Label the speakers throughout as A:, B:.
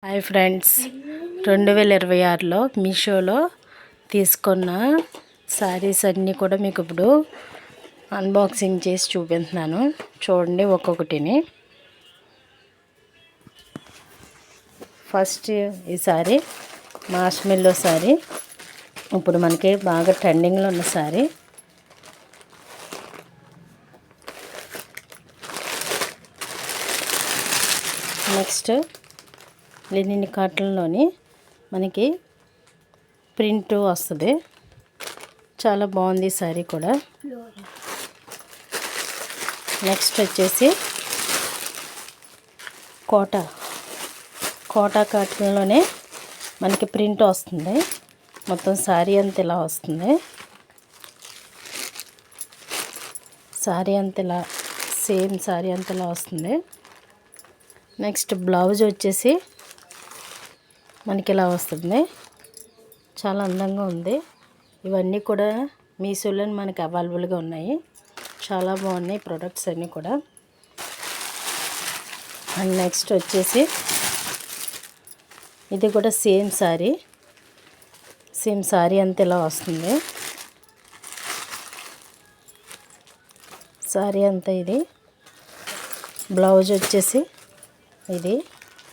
A: Hi friends, 2026లో మీషోలో తీసుకున్న శారీస్ అన్నీ కూడా మీకు ఇప్పుడు అన్బాక్సింగ్ చేసి చూపిస్తున్నాను. చూడండి ఒక్కొక్కటిని. ఫస్ట్ ఈ శారీ మార్ష్మెల్లో శారీ, ఇప్పుడు మనకి బాగా ట్రెండింగ్లో ఉన్న శారీ. నెక్స్ట్ లెనిన్ కాటన్లోని మనకి ప్రింట్ వస్తుంది. చాలా బాగుంది శారీ కూడా. నెక్స్ట్ వచ్చేసి కోటా కాటన్లోనే మనకి ప్రింట్ వస్తుంది. మొత్తం శారీ అంతా ఇలా వస్తుంది. శారీ అంతా ఇలా సేమ్ శారీ అంతా ఇలా వస్తుంది. నెక్స్ట్ బ్లౌజ్ వచ్చేసి మనకి ఇలా వస్తుంది. చాలా అందంగా ఉంది. ఇవన్నీ కూడా మీషోలో మనకి అవైలబుల్గా ఉన్నాయి. చాలా బాగున్నాయి ప్రొడక్ట్స్ అన్నీ కూడా. అండ్ నెక్స్ట్ వచ్చేసి ఇది కూడా సేమ్ శారీ అంతా ఇలా వస్తుంది. శారీ అంతా ఇది. బ్లౌజ్ వచ్చేసి ఇది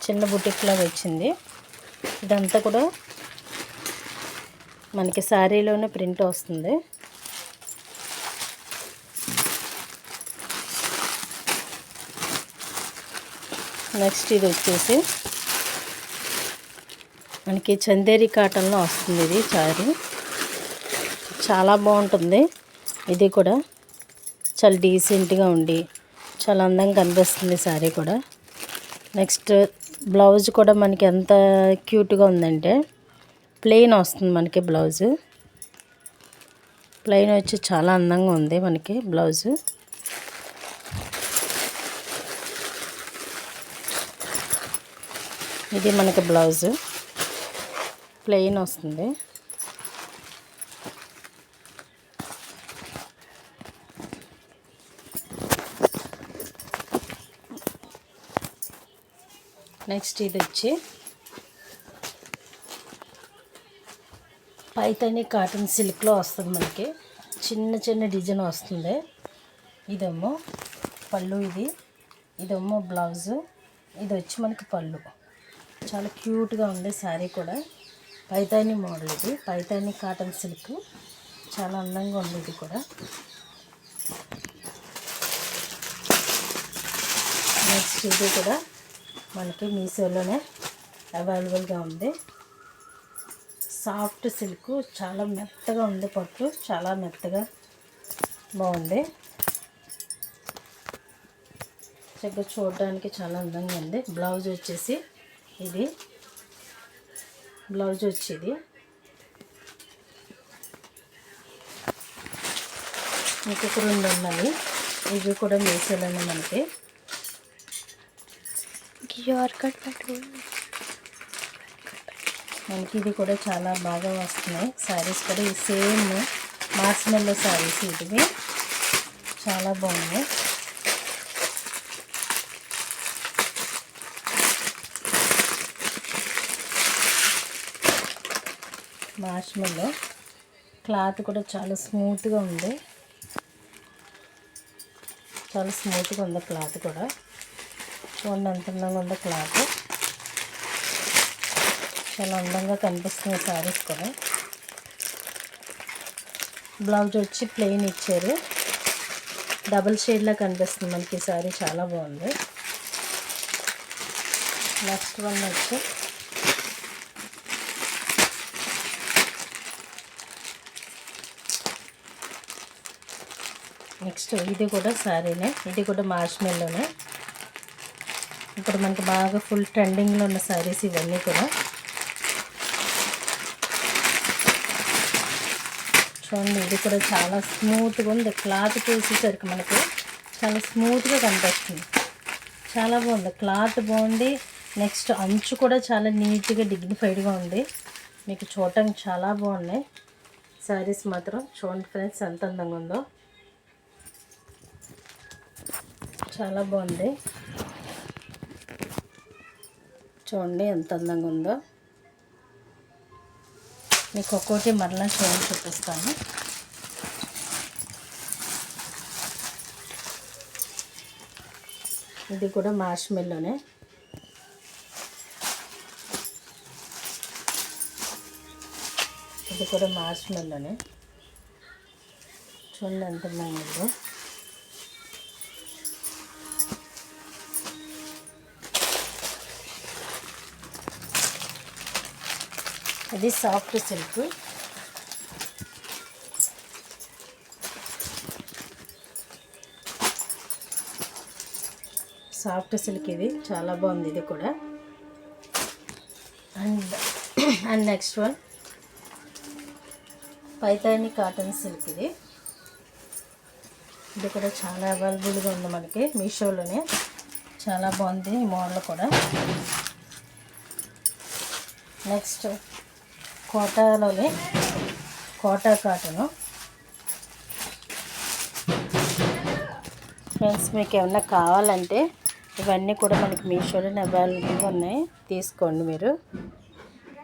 A: చిన్న బుటిక్ లాగా వచ్చింది. ఇదంతా కూడా మనకి శారీలోనే ప్రింట్ వస్తుంది. నెక్స్ట్ ఇది వచ్చేసి మనకి చందేరి కాటన్లో వస్తుంది. ఇది శారీ చాలా బాగుంటుంది. ఇది కూడా చాలా డీసెంట్గా ఉండి చాలా అందంగా కనిపిస్తుంది శారీ కూడా. నెక్స్ట్ బ్లౌజ్ కూడా మనకి ఎంత క్యూట్గా ఉందంటే ప్లెయిన్ వస్తుంది. మనకి బ్లౌజు ప్లెయిన్ వచ్చి చాలా అందంగా ఉంది మనకి బ్లౌజు. ఇది మనకి బ్లౌజు ప్లెయిన్ వస్తుంది. నెక్స్ట్ ఇది వచ్చి పైతాని కాటన్ సిల్క్లో వస్తుంది. మనకి చిన్న చిన్న డిజైన్ వస్తుంది. ఇదేమో పళ్ళు, ఇదేమో బ్లౌజు, ఇది వచ్చి మనకి పళ్ళు. చాలా క్యూట్గా ఉంది శారీ కూడా. పైతాని మోడల్, ఇది పైతాని కాటన్ సిల్క్. చాలా అందంగా ఉంది ఇది కూడా. నెక్స్ట్ ఇది కూడా మనకి మీషోలోనే అవైలబుల్గా ఉంది. సాఫ్ట్ సిల్క్, చాలా మెత్తగా ఉంది. పట్టు చాలా మెత్తగా బాగుంది. చక్కగా చూడడానికి చాలా అందంగా ఉంది. బ్లౌజ్ వచ్చేసి ఇది. బ్లౌజ్ వచ్చేది ఇంకొక రెండు ఉన్నాయి. ఇవి కూడా మీషోలోనే మనకి. మనకి ఇది కూడా చాలా బాగా వస్తున్నాయి శారీస్ కూడా. ఈ సేమ్ మార్ష్మెల్లో శారీస్ ఇవి చాలా బాగున్నాయి. మార్ష్మెల్లో క్లాత్ కూడా చాలా స్మూత్గా ఉంది. చాలా స్మూత్గా ఉంది క్లాత్ కూడా. చూడండి ఎంత అందంగా ఉందో క్లాత్. చాలా అందంగా కనిపిస్తుంది శారీస్ కూడా. బ్లౌజ్ వచ్చి ప్లెయిన్ ఇచ్చారు. డబుల్ షేడ్లా కనిపిస్తుంది మనకి శారీ. చాలా బాగుంది. నెక్స్ట్ వన్ వచ్చి నెక్స్ట్ ఇది కూడా శారీనే. ఇది కూడా మార్ష్మెల్లోనే. ఇప్పుడు మనకి బాగా ఫుల్ ట్రెండింగ్లో ఉన్న శారీస్ ఇవన్నీ కూడా. చూడండి ఇది కూడా చాలా స్మూత్గా ఉంది. క్లాత్ చూసేసరికి మనకి చాలా స్మూత్గా కనిపిస్తుంది. చాలా బాగుంది. క్లాత్ బాగుంది. నెక్స్ట్ అంచు కూడా చాలా నీట్గా డిగ్నిఫైడ్గా ఉంది. మీకు చూడటానికి చాలా బాగున్నాయి శారీస్ మాత్రం. చూడండి ఫ్రెండ్స్ ఎంత అందంగా ఉందో. చాలా బాగుంది. చూడండి ఎంత అందంగా ఉందో. మీకు ఒక్కోటి మరలా చూపిస్తాను. ఇది కూడా మార్ష్మెల్లోనే. ఇది కూడా మార్ష్మెల్లోనే. చూడండి ఎంత అందంగా ఉందో. ఇది సాఫ్ట్ సిల్క్. సాఫ్ట్ సిల్క్ ఇది చాలా బాగుంది. ఇది కూడా and next one Paithani cotton silk. ఇది కూడా చాలా అవైలబుల్గా ఉంది మనకి మీషోలోనే. చాలా బాగుంది ఈ మోడల్ కూడా. నెక్స్ట్ కోటాలోనే కోటా కాటను. ఫ్రెండ్స్ మీకు ఏమన్నా కావాలంటే ఇవన్నీ కూడా మనకి మీషోలోనే అవైలబుల్గా ఉన్నాయి, తీసుకోండి మీరు.